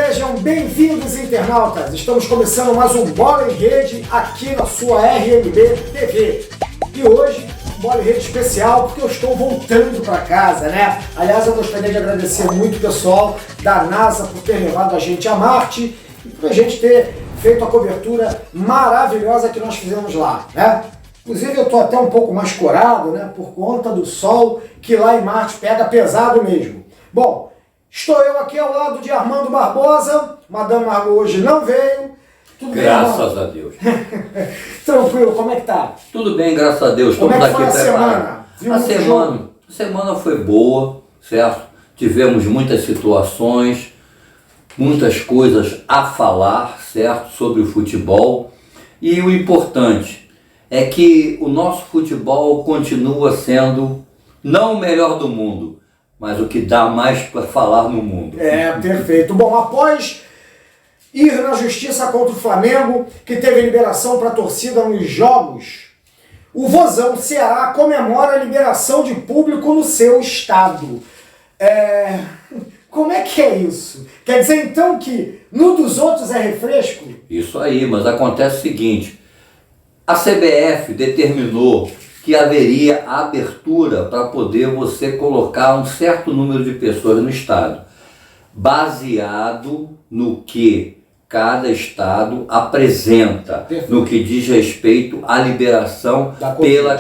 Sejam bem-vindos, internautas! Estamos começando mais um Bola em Rede aqui na sua RMB TV. E hoje, Bola em Rede especial, porque eu estou voltando para casa, né? Aliás, eu gostaria de agradecer muito o pessoal da NASA por ter levado a gente a Marte e por a gente ter feito a cobertura maravilhosa que nós fizemos lá, né? Inclusive, eu estou até um pouco mais corado, né? Por conta do sol que lá em Marte pega pesado mesmo. Bom, estou eu aqui ao lado de Armando Barbosa. Madame Margot hoje não veio. Tudo graças bem, a Deus. Tranquilo, como é que tá? Tudo bem, graças a Deus. Como é que foi a semana? A semana foi boa, certo? Tivemos muitas situações, muitas coisas a falar, certo? Sobre o futebol. E o importante é que o nosso futebol continua sendo não o melhor do mundo, mas o que dá mais para falar no mundo. É, perfeito. Bom, após ir na justiça contra o Flamengo, que teve liberação para a torcida nos jogos, o Vozão Ceará comemora a liberação de público no seu estado. Como é que é isso? Quer dizer então que no dos outros é refresco? Isso aí, mas acontece o seguinte, a CBF determinou que haveria abertura para poder você colocar um certo número de pessoas no estado, baseado no que cada estado apresenta. Perfeito. No que diz respeito à liberação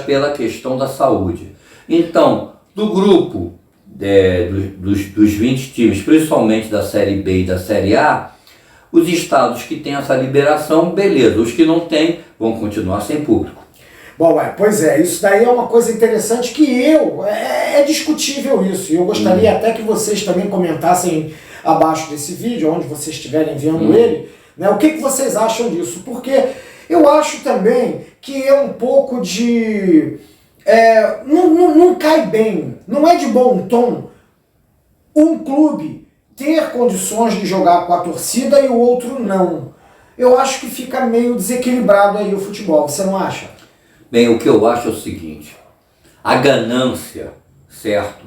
pela questão da saúde. Então, do grupo dos 20 times, principalmente da Série B e da Série A, os estados que têm essa liberação, beleza, os que não têm vão continuar sem público. Bom, pois é, isso daí é uma coisa interessante que é discutível isso, e eu gostaria até que vocês também comentassem abaixo desse vídeo, onde vocês estiverem vendo ele, né, o que vocês acham disso, porque eu acho também que é um pouco de... não cai bem, não é de bom tom um clube ter condições de jogar com a torcida e o outro não. Eu acho que fica meio desequilibrado aí o futebol, você não acha? Bem, o que eu acho é o seguinte, a ganância, certo?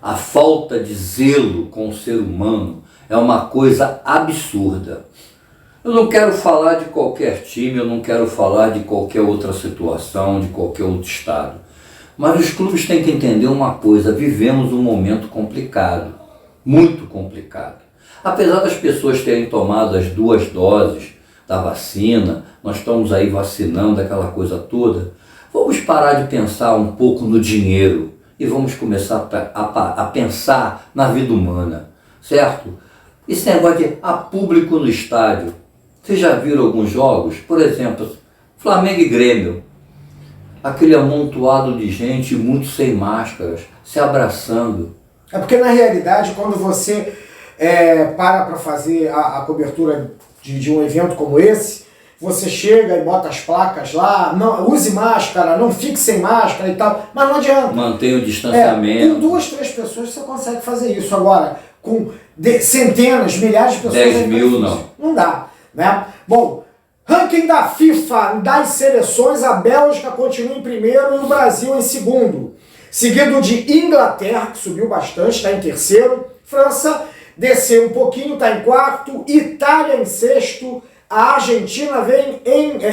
A falta de zelo com o ser humano é uma coisa absurda. Eu não quero falar de qualquer time, eu não quero falar de qualquer outra situação, de qualquer outro estado. Mas os clubes têm que entender uma coisa, vivemos um momento complicado, muito complicado. Apesar das pessoas terem tomado as 2 doses da vacina, nós estamos aí vacinando aquela coisa toda, vamos parar de pensar um pouco no dinheiro e vamos começar a pensar na vida humana, certo? Esse negócio de público no estádio. Vocês já viram alguns jogos? Por exemplo, Flamengo e Grêmio. Aquele amontoado de gente muito sem máscaras, se abraçando. É porque na realidade, quando você para fazer a cobertura de um evento como esse, você chega e bota as placas lá, não, use máscara, não fique sem máscara e tal, mas não adianta. Mantenha o distanciamento. Com 2, 3 pessoas você consegue fazer isso. Agora, com centenas, milhares de pessoas... 10 mil não. Não dá, né? Bom, ranking da FIFA das seleções, a Bélgica continua em primeiro e o Brasil em segundo. Seguido de Inglaterra, que subiu bastante, está em terceiro. França desceu um pouquinho, está em quarto. Itália em sexto. A Argentina vem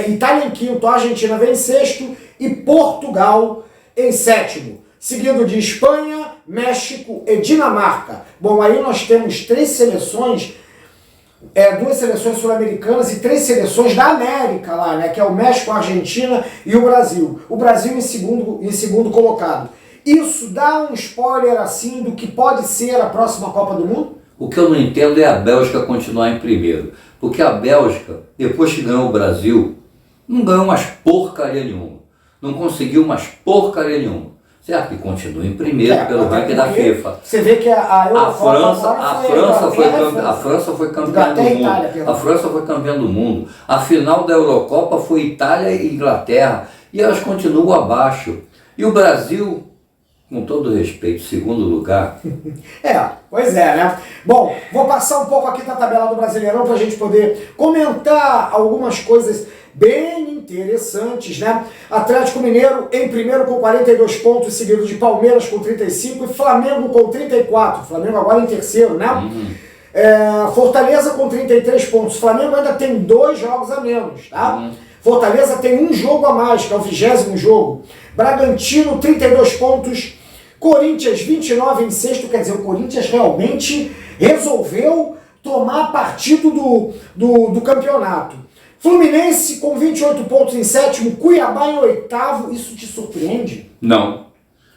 Itália em quinto, a Argentina vem em sexto e Portugal em sétimo. Seguido de Espanha, México e Dinamarca. Bom, aí nós temos 3 seleções, 2 seleções sul-americanas e 3 seleções da América lá, né? Que é o México, a Argentina e o Brasil. O Brasil em segundo colocado. Isso dá um spoiler assim do que pode ser a próxima Copa do Mundo? O que eu não entendo é a Bélgica continuar em primeiro. Porque a Bélgica, depois que ganhou o Brasil, não ganhou mais porcaria nenhuma. Não conseguiu mais porcaria nenhuma. Certo? E continua em primeiro pelo ranking da FIFA. Você vê que a França foi campeã do mundo. A França foi campeã do mundo. A final da Eurocopa foi Itália e Inglaterra. E elas continuam abaixo. E o Brasil... Com todo respeito, segundo lugar. Pois é, né? Bom, vou passar um pouco aqui da tabela do Brasileirão para a gente poder comentar algumas coisas bem interessantes, né? Atlético Mineiro em primeiro com 42 pontos, seguido de Palmeiras com 35 e Flamengo com 34. Flamengo agora em terceiro, né? Fortaleza com 33 pontos. O Flamengo ainda tem 2 jogos a menos, tá? Fortaleza tem 1 jogo a mais, que é o 20º jogo. Bragantino, 32 pontos. Corinthians, 29 em sexto. Quer dizer, o Corinthians realmente resolveu tomar partido do campeonato. Fluminense com 28 pontos em sétimo. Cuiabá em oitavo. Isso te surpreende? Não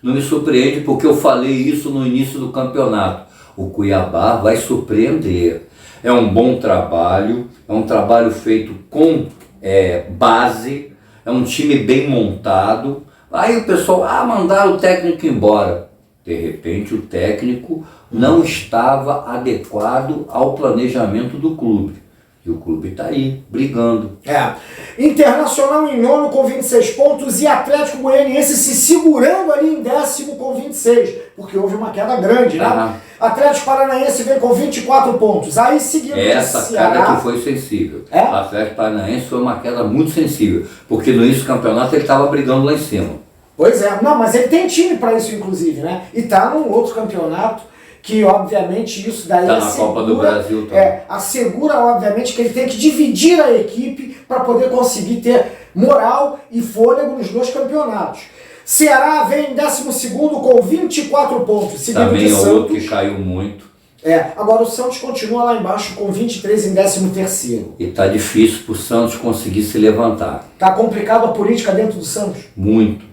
me surpreende, porque eu falei isso no início do campeonato. O Cuiabá vai surpreender. É um bom trabalho, é um trabalho feito com base, é um time bem montado. Aí o pessoal, mandaram o técnico embora. De repente o técnico não estava adequado ao planejamento do clube. E o clube está aí, brigando. Internacional em nono com 26 pontos e Atlético Goianiense se segurando ali em décimo com 26, porque houve uma queda grande, né? Atlético Paranaense vem com 24 pontos. Aí seguindo essa Ceará, queda que foi sensível. O Atlético Paranaense foi uma queda muito sensível, porque no início do campeonato ele estava brigando lá em cima. Pois é, não, mas ele tem time para isso inclusive, né? E tá num outro campeonato que obviamente isso daí tá na Copa do Brasil também. Assegura obviamente que ele tem que dividir a equipe para poder conseguir ter moral e fôlego nos 2 campeonatos. Ceará vem em 12º com 24 pontos, seguido também de Santos. Outro que caiu muito. Agora o Santos continua lá embaixo com 23 em 13º. E tá difícil pro Santos conseguir se levantar. Tá complicado a política dentro do Santos? Muito.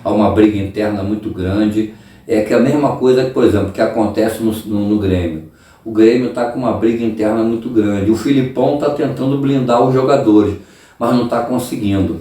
Há uma briga interna muito grande. É que é a mesma coisa que, por exemplo, que acontece no Grêmio. O Grêmio está com uma briga interna muito grande. O Filipão está tentando blindar os jogadores, mas não está conseguindo.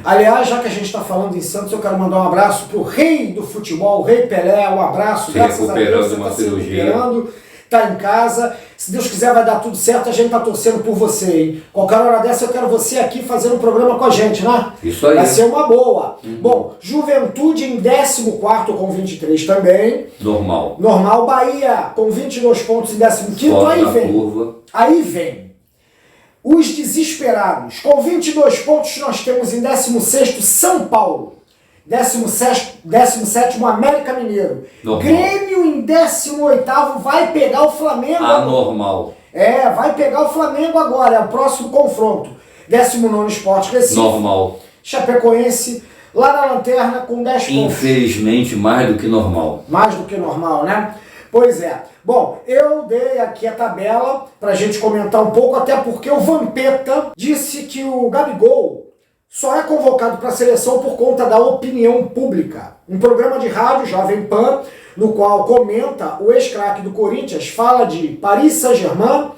Aliás, já que a gente está falando em Santos, eu quero mandar um abraço pro rei do futebol, o Rei Pelé, um abraço. Graças a Deus, você está se recuperando, tá em casa. Se Deus quiser vai dar tudo certo, a gente tá torcendo por você, hein? Qualquer hora dessa eu quero você aqui fazendo um programa com a gente, né? Isso aí. Vai ser uma boa. Bom, Juventude em 14º com 23 também. Normal. Bahia com 22 pontos em 15º. Aí vem os desesperados. Com 22 pontos nós temos em 16º São Paulo. 17º América Mineiro. Grêmio em 18º vai pegar o Flamengo. Anormal. Vai pegar o Flamengo agora, é o próximo confronto. 19º Sport Recife. Normal. Chapecoense lá na lanterna com 10 pontos. Infelizmente mais do que normal. Mais do que normal, né? Pois é. Bom, eu dei aqui a tabela pra gente comentar um pouco, até porque o Vampeta disse que o Gabigol só é convocado para a seleção por conta da opinião pública. Um programa de rádio, Jovem Pan, no qual comenta o ex-craque do Corinthians, fala de Paris Saint-Germain,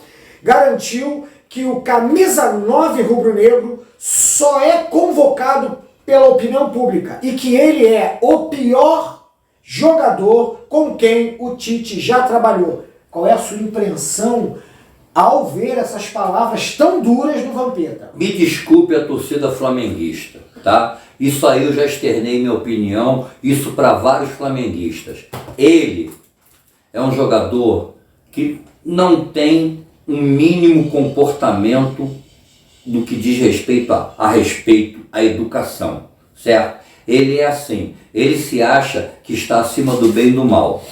garantiu que o camisa 9 rubro-negro só é convocado pela opinião pública e que ele é o pior jogador com quem o Tite já trabalhou. Qual é a sua impressão ao ver essas palavras tão duras do Vampeta? Me desculpe a torcida flamenguista, tá? Isso aí eu já externei minha opinião, isso para vários flamenguistas. Ele é um jogador que não tem um mínimo comportamento do que diz respeito à educação, certo? Ele é assim, ele se acha que está acima do bem e do mal.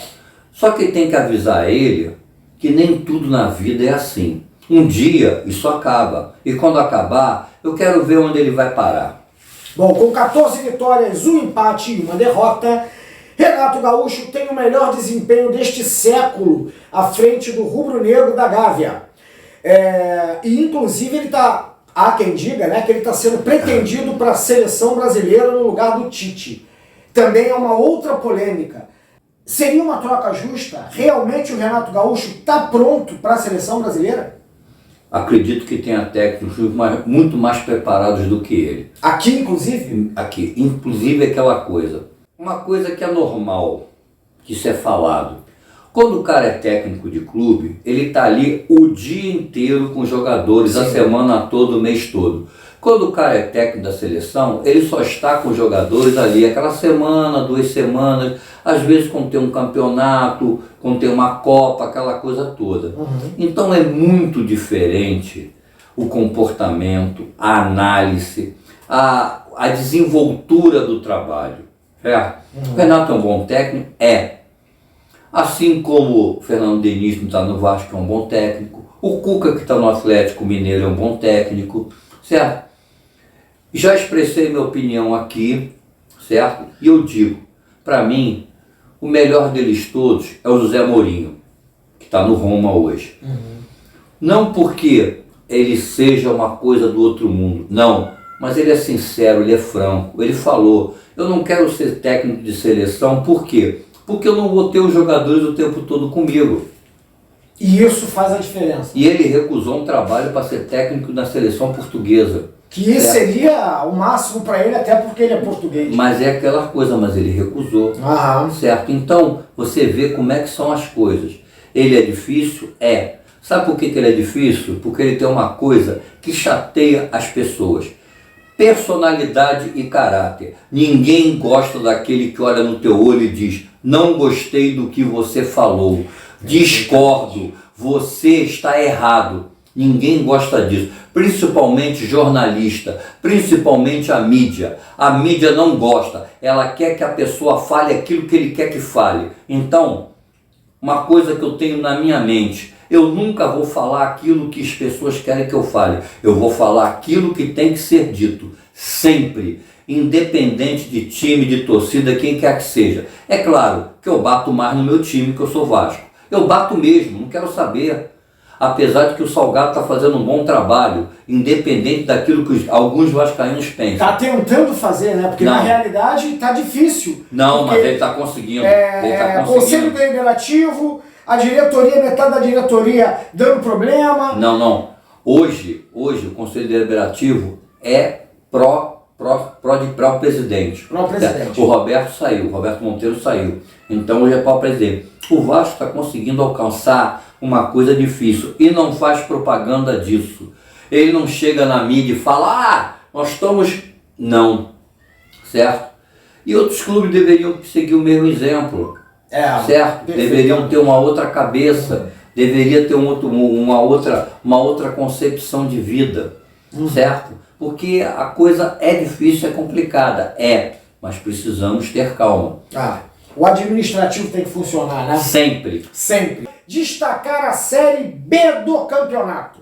Só que tem que avisar ele que nem tudo na vida é assim. Um dia isso acaba, e quando acabar, eu quero ver onde ele vai parar. Bom, com 14 vitórias, um empate e uma derrota, Renato Gaúcho tem o melhor desempenho deste século à frente do rubro-negro da Gávea. E inclusive ele está, há quem diga, né, que ele está sendo pretendido para a seleção brasileira no lugar do Tite. Também é uma outra polêmica. Seria uma troca justa? Realmente o Renato Gaúcho está pronto para a seleção brasileira? Acredito que tenha técnicos muito mais preparados do que ele. Aqui, inclusive? Aqui. Inclusive aquela coisa. Uma coisa que é normal, que isso é falado. Quando o cara é técnico de clube, ele está ali o dia inteiro com os jogadores, sim, a semana toda, o mês todo. Quando o cara é técnico da seleção, ele só está com os jogadores ali aquela semana, 2 semanas, às vezes quando tem um campeonato, quando tem uma Copa, aquela coisa toda. Então é muito diferente o comportamento, a análise, a desenvoltura do trabalho. O Renato é um bom técnico? É. Assim como o Fernando Diniz não está no Vasco, é um bom técnico. O Cuca, que está no Atlético Mineiro, é um bom técnico, certo? Já expressei minha opinião aqui, certo? E eu digo, para mim, o melhor deles todos é o José Mourinho, que está no Roma hoje. Não porque ele seja uma coisa do outro mundo, não. Mas ele é sincero, ele é franco. Ele falou, eu não quero ser técnico de seleção, por quê? Porque eu não vou ter os jogadores o tempo todo comigo. E isso faz a diferença. E ele recusou um trabalho para ser técnico na seleção portuguesa. Que seria o máximo para ele, até porque ele é português. Mas é aquela coisa, mas ele recusou. Certo? Então, você vê como é que são as coisas. Ele é difícil? É. Sabe por que ele é difícil? Porque ele tem uma coisa que chateia as pessoas. Personalidade e caráter. Ninguém gosta daquele que olha no teu olho e diz, não gostei do que você falou, discordo, você está errado. Ninguém gosta disso, principalmente jornalista, principalmente a mídia. A mídia não gosta, ela quer que a pessoa fale aquilo que ele quer que fale. Então, uma coisa que eu tenho na minha mente, eu nunca vou falar aquilo que as pessoas querem que eu fale. Eu vou falar aquilo que tem que ser dito, sempre, independente de time, de torcida, quem quer que seja. É claro que eu bato mais no meu time, que eu sou Vasco. Eu bato mesmo, não quero saber. Apesar de que o Salgado está fazendo um bom trabalho, independente daquilo que alguns vascaínos pensam. Está tentando fazer, né? Porque na realidade está difícil. Não, mas ele está conseguindo. Conselho Deliberativo, a diretoria, metade da diretoria dando problema. Não. Hoje o Conselho Deliberativo é pró-presidente. Pró-presidente. O Roberto saiu, o Roberto Monteiro saiu. Então hoje é pró-presidente. O Vasco está conseguindo alcançar uma coisa difícil e não faz propaganda disso. Ele não chega na mídia e fala, nós estamos... Não, certo? E outros clubes deveriam seguir o mesmo exemplo, certo? Perfeito. Deveriam ter uma outra cabeça, deveria ter uma outra concepção de vida, certo? Porque a coisa é difícil, é complicada, mas precisamos ter calma. O administrativo tem que funcionar, né? Sempre. Destacar a Série B do campeonato.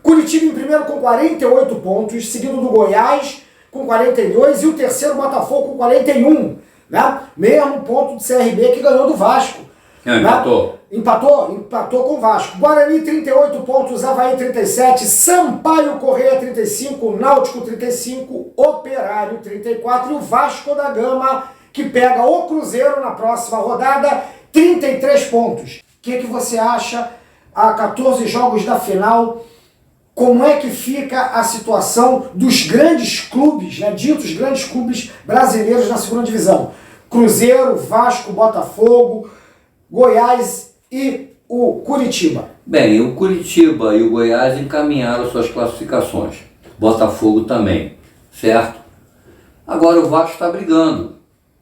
Curitiba em primeiro com 48 pontos, seguido do Goiás com 42 e o terceiro Botafogo com 41. Né? Mesmo ponto do CRB que ganhou do Vasco. Empatou. Empatou com o Vasco. Guarani 38 pontos, Avaí 37, Sampaio Corrêa 35, Náutico 35, Operário 34 e o Vasco da Gama, que pega o Cruzeiro na próxima rodada, 33 pontos. O que você acha a 14 jogos da final? Como é que fica a situação dos grandes clubes, né, ditos grandes clubes brasileiros na segunda divisão? Cruzeiro, Vasco, Botafogo, Goiás e o Curitiba. Bem, o Curitiba e o Goiás encaminharam suas classificações. Botafogo também, certo? Agora o Vasco está brigando.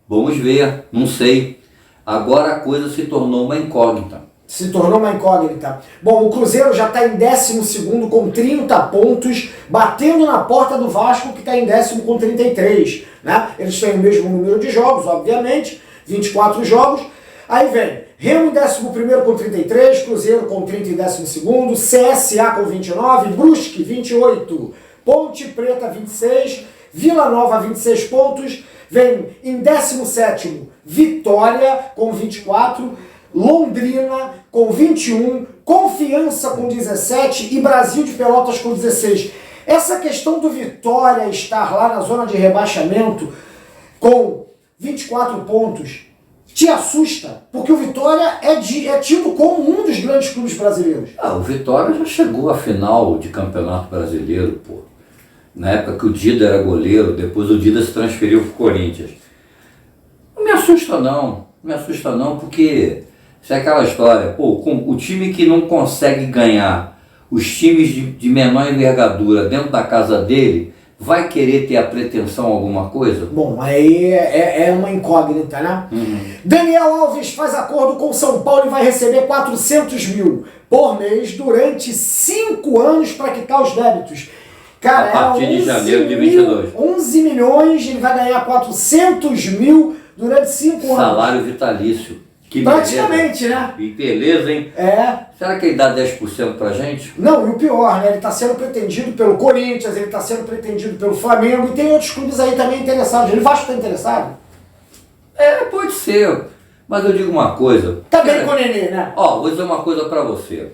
Vamos ver, não sei. Agora a coisa se tornou uma incógnita. Bom, o Cruzeiro já está em 12º com 30 pontos, batendo na porta do Vasco, que está em 10º com 33. Né? Eles têm o mesmo número de jogos, obviamente, 24 jogos. Aí vem Remo em 11º com 33, Cruzeiro com 30 em 12º, CSA com 29, Brusque 28, Ponte Preta 26, Vila Nova 26 pontos, vem em 17º Vitória com 24, Londrina com 21, Confiança com 17 e Brasil de Pelotas com 16. Essa questão do Vitória estar lá na zona de rebaixamento com 24 pontos te assusta? Porque o Vitória é tido como um dos grandes clubes brasileiros. O Vitória já chegou à final de campeonato brasileiro, pô. Na época que o Dida era goleiro, depois o Dida se transferiu para o Corinthians. Não me assusta não, porque isso é aquela história, o time que não consegue ganhar os times de menor envergadura dentro da casa dele, vai querer ter a pretensão a alguma coisa? Bom, aí é uma incógnita, né? Daniel Alves faz acordo com São Paulo e vai receber 400 mil por mês durante 5 anos para quitar os débitos. Cara, a partir de janeiro de 22. 11 milhões, ele vai ganhar 400 mil durante 5 anos. Salário vitalício. Que praticamente, beleza. né? Que beleza, hein? Será que ele dá 10% pra gente? Não, e o pior, né? Ele está sendo pretendido pelo Corinthians, ele está sendo pretendido pelo Flamengo e tem outros clubes aí também interessados. Ele Vasco está interessado? Pode ser. Mas eu digo uma coisa. Tá bem com o Nenê, né? Vou dizer uma coisa pra você.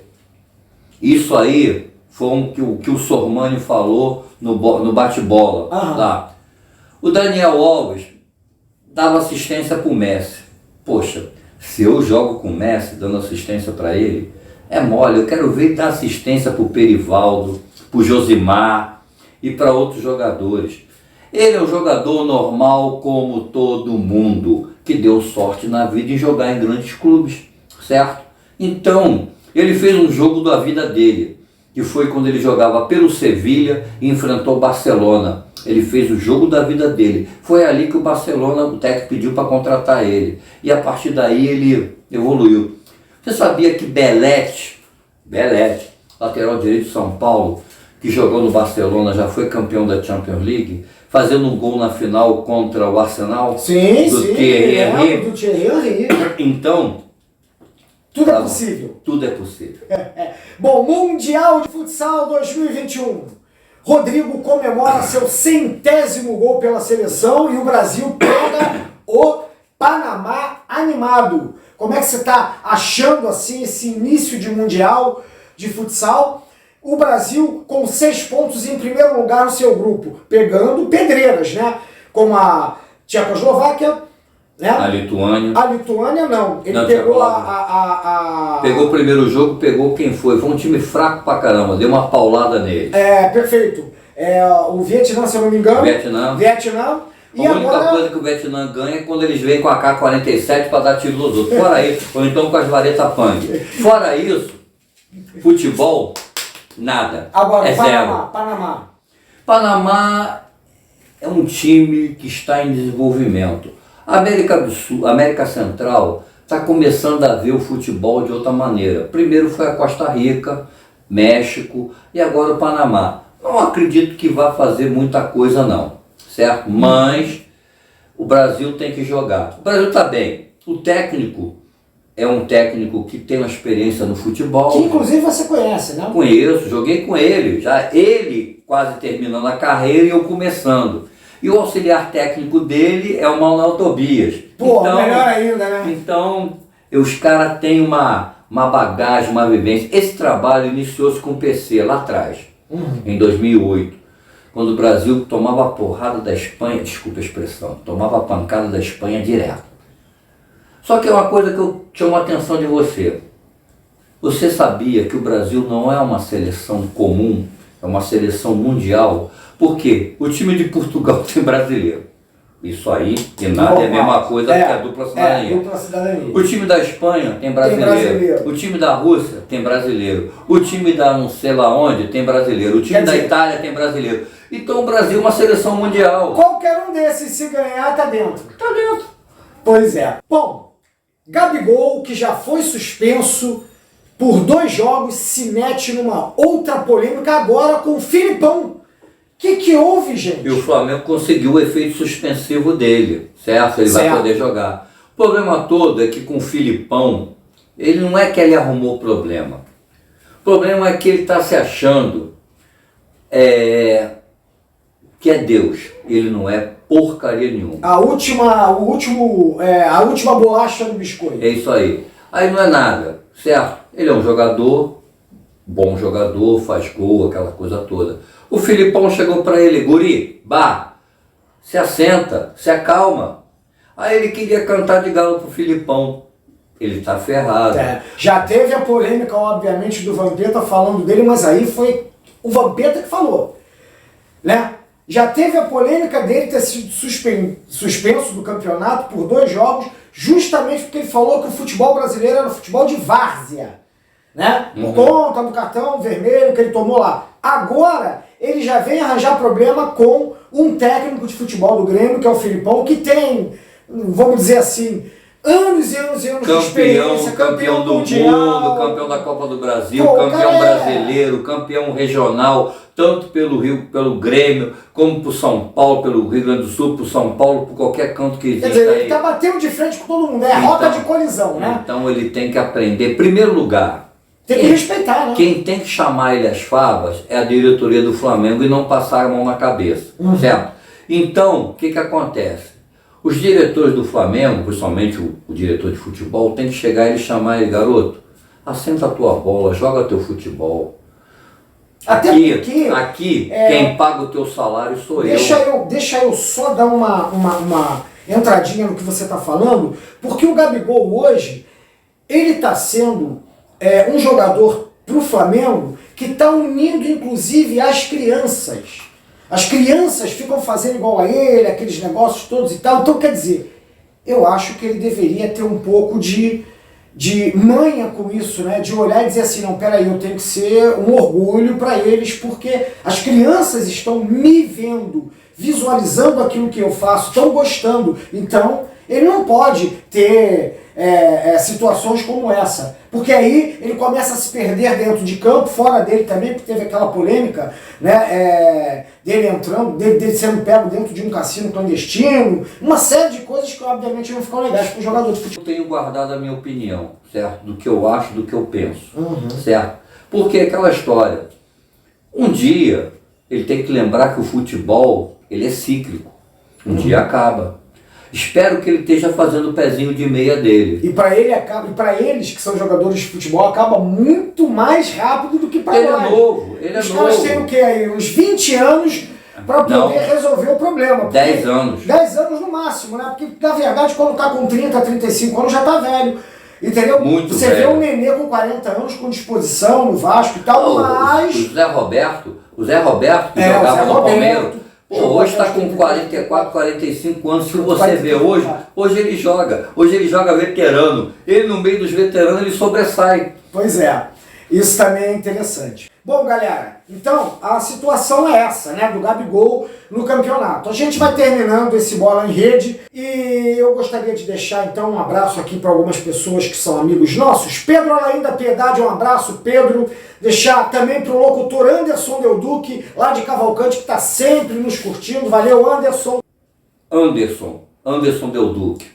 Isso aí foi o que o Sormani falou no bate-bola lá. O Daniel Alves dava assistência pro Messi. Poxa, se eu jogo com o Messi dando assistência para ele, é mole. Eu quero ver ele dar assistência pro Perivaldo, pro Josimar e para outros jogadores. Ele é um jogador normal como todo mundo, que deu sorte na vida em jogar em grandes clubes, certo? Então, ele fez um jogo da vida dele, que foi quando ele jogava pelo Sevilha e enfrentou o Barcelona. Ele fez o jogo da vida dele. Foi ali que o Barcelona, o técnico pediu para contratar ele. E a partir daí ele evoluiu. Você sabia que Belete, lateral direito de São Paulo, que jogou no Barcelona, já foi campeão da Champions League, fazendo um gol na final contra o Arsenal? Sim, do sim, Thierry Henry. Do Thierry Henry. Então, tudo é possível. Tudo é possível. Bom, Mundial de Futsal 2021. Rodrigo comemora seu 100º gol pela seleção e o Brasil pega o Panamá animado. Como é que você está achando assim esse início de Mundial de Futsal? O Brasil com 6 pontos em primeiro lugar no seu grupo, pegando pedreiras, né? Como a Tchecoslováquia, né? A Lituânia. A Lituânia não. Ele não, pegou Pegou o primeiro jogo, pegou quem foi. Foi um time fraco pra caramba, deu uma paulada nele. Perfeito. O Vietnã, se eu não me engano. Vietnã. E a única coisa que o Vietnã ganha é quando eles vêm com a AK-47 para dar tiro nos outros. Fora isso, ou então com as varetas Pang. Fora isso, futebol, nada. Agora, zero. Panamá é um time que está em desenvolvimento. A América do Sul, a América Central, está começando a ver o futebol de outra maneira. Primeiro foi a Costa Rica, México e agora o Panamá. Não acredito que vá fazer muita coisa não, certo? Mas o Brasil tem que jogar. O Brasil está bem. O técnico é um técnico que tem uma experiência no futebol. Que inclusive você conhece, né? Conheço, joguei com ele. Já ele quase terminando a carreira e eu começando. E o auxiliar técnico dele é o Manuel Tobias. Pô, então, melhor ainda, né? Então, os caras têm uma bagagem, uma vivência. Esse trabalho iniciou-se com o PC lá atrás, em 2008, quando o Brasil tomava a porrada da Espanha, desculpa a expressão, tomava a pancada da Espanha direto. Só que é uma coisa que eu chamo a atenção de você. Você sabia que o Brasil não é uma seleção comum, é uma seleção mundial? Porque o time de Portugal tem brasileiro. Isso aí, e nada é a mesma coisa que a dupla cidadania. O time da Espanha tem brasileiro. O time da Rússia tem brasileiro. O time da não sei lá onde tem brasileiro. O time da Itália tem brasileiro. Então o Brasil é uma seleção mundial. Qualquer um desses, se ganhar, tá dentro. Tá dentro. Pois é. Bom, Gabigol, que já foi suspenso por 2 jogos, se mete numa outra polêmica agora com o Filipão. O que houve, gente? E o Flamengo conseguiu o efeito suspensivo dele, certo? Ele vai poder jogar. O problema todo é que com o Filipão, ele não é que ele arrumou o problema. O problema é que ele está se achando que é Deus. Ele não é porcaria nenhuma. A última bolacha do biscoito. É isso aí. Aí não é nada, certo? Ele é um jogador, bom jogador, faz gol, aquela coisa toda. O Filipão chegou para ele, guri, se assenta, se acalma. Aí ele queria cantar de galo pro Filipão. Ele tá ferrado. Já teve a polêmica, obviamente, do Vampeta falando dele, mas aí foi o Vampeta que falou, né? Já teve a polêmica dele ter sido suspenso do campeonato por 2 jogos, justamente porque ele falou que o futebol brasileiro era futebol de várzea, né? Por conta do cartão vermelho que ele tomou lá. Agora, ele já vem arranjar problema com um técnico de futebol do Grêmio, que é o Filipão, que tem, vamos dizer assim, anos e anos e anos de Campeão, experiência, campeão do mundial, mundo, campeão da Copa do Brasil, Pô, campeão cara, brasileiro, campeão regional, tanto pelo Rio, pelo Grêmio, como por São Paulo, pelo Rio Grande do Sul, por São Paulo, por qualquer canto que exista. Quer dizer, aí. ele tá batendo de frente com todo mundo, é Então, rota de colisão, né? Então ele tem que aprender, em primeiro lugar, Tem que respeitar, né? quem tem que chamar ele às favas é a diretoria do Flamengo e não passar a mão na cabeça, certo? Então, o que acontece? Os diretores do Flamengo, principalmente o diretor de futebol, tem que chegar e chamar ele, garoto, assenta a tua bola, joga teu futebol. Até porque, aqui quem paga o teu salário sou eu. Deixa eu só dar uma entradinha no que você está falando, porque o Gabigol hoje, ele está sendo um jogador para o Flamengo que está unindo inclusive as crianças. As crianças ficam fazendo igual a ele, aqueles negócios todos e tal. Então, quer dizer, eu acho que ele deveria ter um pouco de manha com isso, né? De olhar e dizer assim, não, peraí, eu tenho que ser um orgulho para eles, porque as crianças estão me vendo, visualizando aquilo que eu faço, estão gostando. Então, ele não pode ter situações como essa, porque aí ele começa a se perder dentro de campo, fora dele também, porque teve aquela polêmica, né, dele entrando, dele sendo pego dentro de um cassino clandestino, uma série de coisas que obviamente não ficam legais para o jogador de futebol. Eu tenho guardado a minha opinião, certo? Do que eu acho, do que eu penso, certo? Porque aquela história, um dia ele tem que lembrar que o futebol, ele é cíclico, um dia acaba. Espero que ele esteja fazendo o pezinho de meia dele. E para ele acaba, e para eles que são jogadores de futebol, acaba muito mais rápido do que para nós. Ele é novo, ele é Os novo. caras têm o quê aí? Uns 20 anos para poder resolver o problema. 10 anos. 10 anos no máximo, né? Porque na verdade quando tá com 30, 35 anos já tá velho. Entendeu? Muito Você velho. vê um nenê com 40 anos com disposição no Vasco e tal, mas... O Zé Roberto que jogava no Palmeiras, hoje está com 44, 45 anos. Se você vê hoje ele joga. Hoje ele joga veterano. Ele no meio dos veteranos ele sobressai. Pois é, isso também é interessante. Bom, galera, então a situação é essa, né, do Gabigol no campeonato. A gente vai terminando esse Bola em Rede e eu gostaria de deixar então um abraço aqui para algumas pessoas que são amigos nossos. Pedro Alain da Piedade, um abraço, Pedro. Deixar também para o locutor Anderson Del Duque, lá de Cavalcante, que está sempre nos curtindo. Valeu, Anderson. Anderson Del Duque,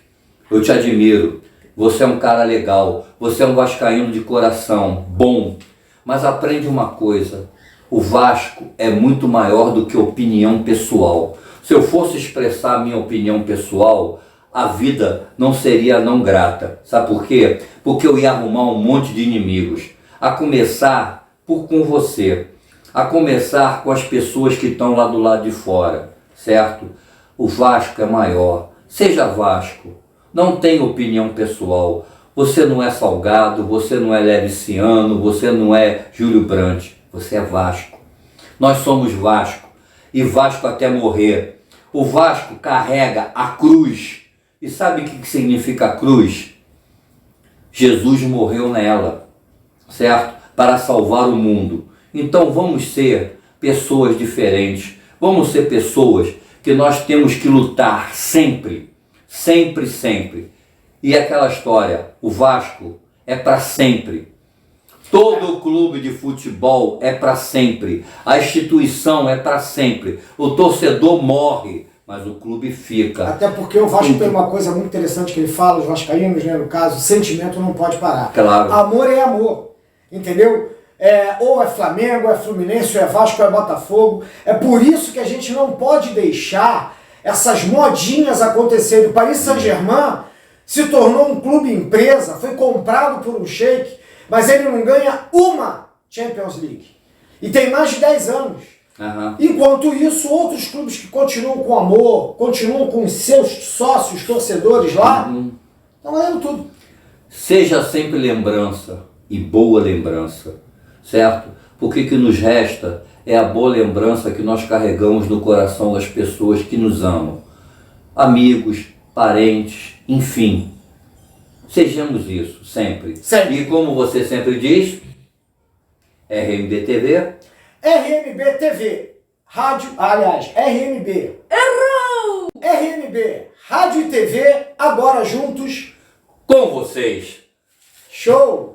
eu te admiro. Você é um cara legal, você é um vascaíno de coração, bom. Mas aprende uma coisa, o Vasco é muito maior do que opinião pessoal. Se eu fosse expressar a minha opinião pessoal, a vida não seria não grata. Sabe por quê? Porque eu ia arrumar um monte de inimigos. A começar com você, a começar com as pessoas que estão lá do lado de fora, certo? O Vasco é maior, seja Vasco, não tem opinião pessoal. Você não é Salgado, você não é Leviciano, você não é Júlio Brandt, você é Vasco. Nós somos Vasco, e Vasco até morrer. O Vasco carrega a cruz. E sabe o que significa a cruz? Jesus morreu nela, certo? Para salvar o mundo. Então vamos ser pessoas diferentes, vamos ser pessoas que nós temos que lutar sempre, sempre, sempre. E aquela história, o Vasco é para sempre. Todo clube de futebol é para sempre. A instituição é para sempre. O torcedor morre, mas o clube fica. Até porque o Vasco tem uma coisa muito interessante que ele fala, os vascaínos, né, no caso, sentimento não pode parar. Claro. Amor é amor, entendeu? Ou é Flamengo, ou é Fluminense, ou é Vasco, ou é Botafogo. É por isso que a gente não pode deixar essas modinhas acontecerem. O Paris Saint-Germain se tornou um clube empresa, foi comprado por um sheik, mas ele não ganha uma Champions League. E tem mais de 10 anos. Enquanto isso, outros clubes que continuam com amor, continuam com seus sócios, torcedores lá, estão ganhando tudo. Seja sempre lembrança, e boa lembrança, certo? Porque o que nos resta é a boa lembrança que nós carregamos no coração das pessoas que nos amam. Amigos, parentes, enfim. Sejamos isso, sempre. Sempre. E como você sempre diz, RMB TV. RMB TV, rádio, aliás, RMB. Errou! RMB, rádio e TV, agora juntos. Com vocês. Show!